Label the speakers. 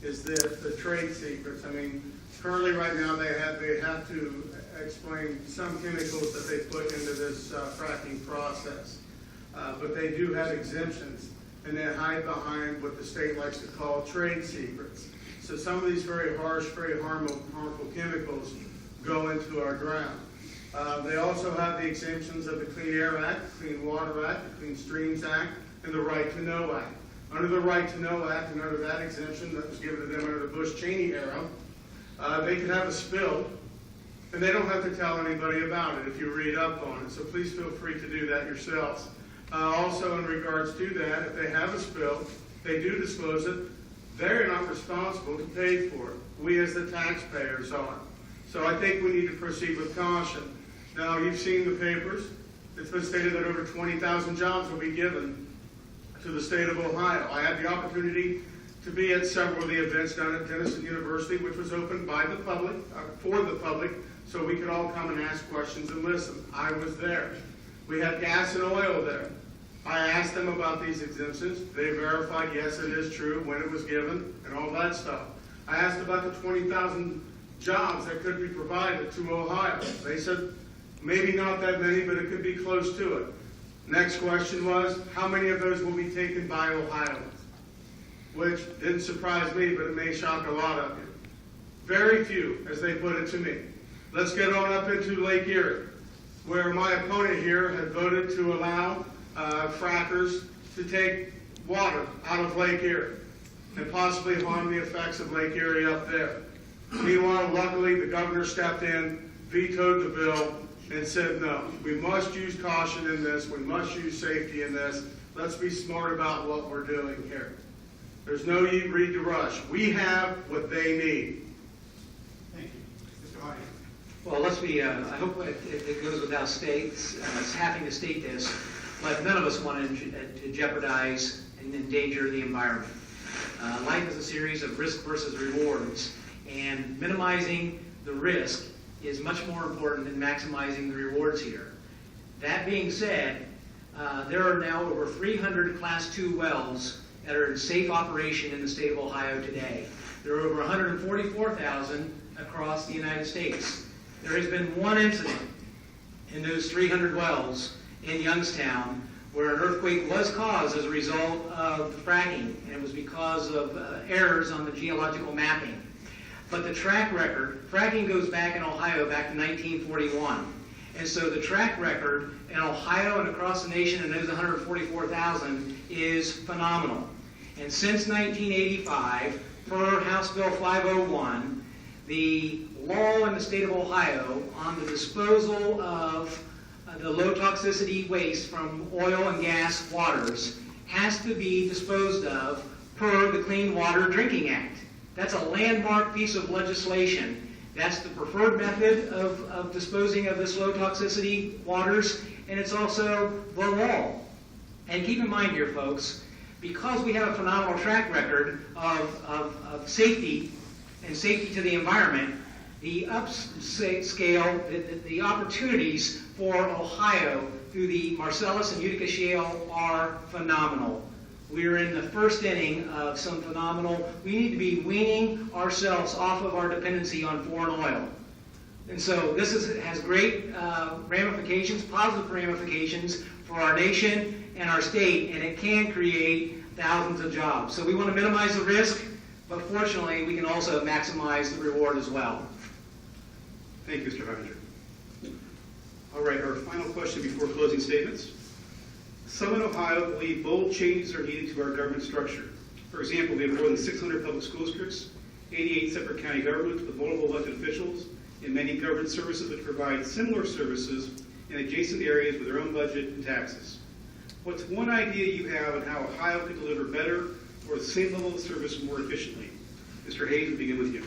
Speaker 1: is the trade secrets. I mean, currently right now they have to explain some chemicals that they put into this fracking process. But they do have exemptions, and they hide behind what the state likes to call trade secrets. So some of these very harsh, very harmful chemicals go into our ground. They also have the exemptions of the Clean Air Act, the Clean Water Act, the Clean Streams Act, and the Right to Know Act. Under the Right to Know Act and under that exemption that was given to them under the Bush-Cheney era, they could have a spill, and they don't have to tell anybody about it if you read up on it. So please feel free to do that yourselves. Also, in regards to that, if they have a spill, they do disclose it. They're not responsible to pay for it. We as the taxpayers are. So I think we need to proceed with caution. Now, you've seen the papers. It's been stated that over 20,000 jobs will be given to the state of Ohio. I had the opportunity to be at several of the events down at Denison University, which was opened by the public, for the public, so we could all come and ask questions and listen. I was there. We had gas and oil there. I asked them about these exemptions. They verified, yes, it is true, when it was given, and all that stuff. I asked about the 20,000 jobs that could be provided to Ohio. They said, maybe not that many, but it could be close to it. Next question was, how many of those will be taken by Ohioans? Which didn't surprise me, but it may shock a lot of you. Very few, as they put it to me. Let's get on up into Lake Erie, where my opponent here had voted to allow frackers to take water out of Lake Erie and possibly harm the effects of Lake Erie up there. Meanwhile, luckily, the governor stepped in, vetoed the bill, and said, no, we must use caution in this, we must use safety in this, let's be smart about what we're doing here. There's no need to rush. We have what they need.
Speaker 2: Thank you. Mr. Hardy.
Speaker 3: Well, let's be, I hope it goes without having to state this, but none of us want to jeopardize and endanger the environment. Life is a series of risk versus rewards, and minimizing the risk is much more important than maximizing the rewards here. That being said, there are now over 300 Class II wells that are in safe operation in the state of Ohio today. There are over 144,000 across the United States. There has been one incident in those 300 wells in Youngstown where an earthquake was caused as a result of fracking, and it was because of errors on the geological mapping. But the track record, fracking goes back in Ohio back to 1941. And so the track record in Ohio and across the nation in those 144,000 is phenomenal. And since 1985, per House Bill 501, the law in the state of Ohio on the disposal of the low toxicity waste from oil and gas waters has to be disposed of per the Clean Water Drinking Act. That's a landmark piece of legislation. That's the preferred method of disposing of this low toxicity waters, and it's also the law. And keep in mind here, folks, because we have a phenomenal track record of safety and safety to the environment, the upscale, the opportunities for Ohio through the Marcellus and Utica Shale are phenomenal. We're in the first inning of some phenomenal. We need to be weaning ourselves off of our dependency on foreign oil. And so this has great ramifications, positive ramifications for our nation and our state, and it can create thousands of jobs. So we want to minimize the risk, but fortunately we can also maximize the reward as well.
Speaker 2: Thank you, Mr. Hardinger. All right, our final question before closing statements. Some in Ohio believe bold changes are needed to our government structure. For example, we have more than 600 public school districts, 88 separate county governments with multiple elected officials, and many government services which provide similar services in adjacent areas with their own budget and taxes. What's one idea you have on how Ohio could deliver better or the same level of service more efficiently? Mr. Hayes, we'll begin with you.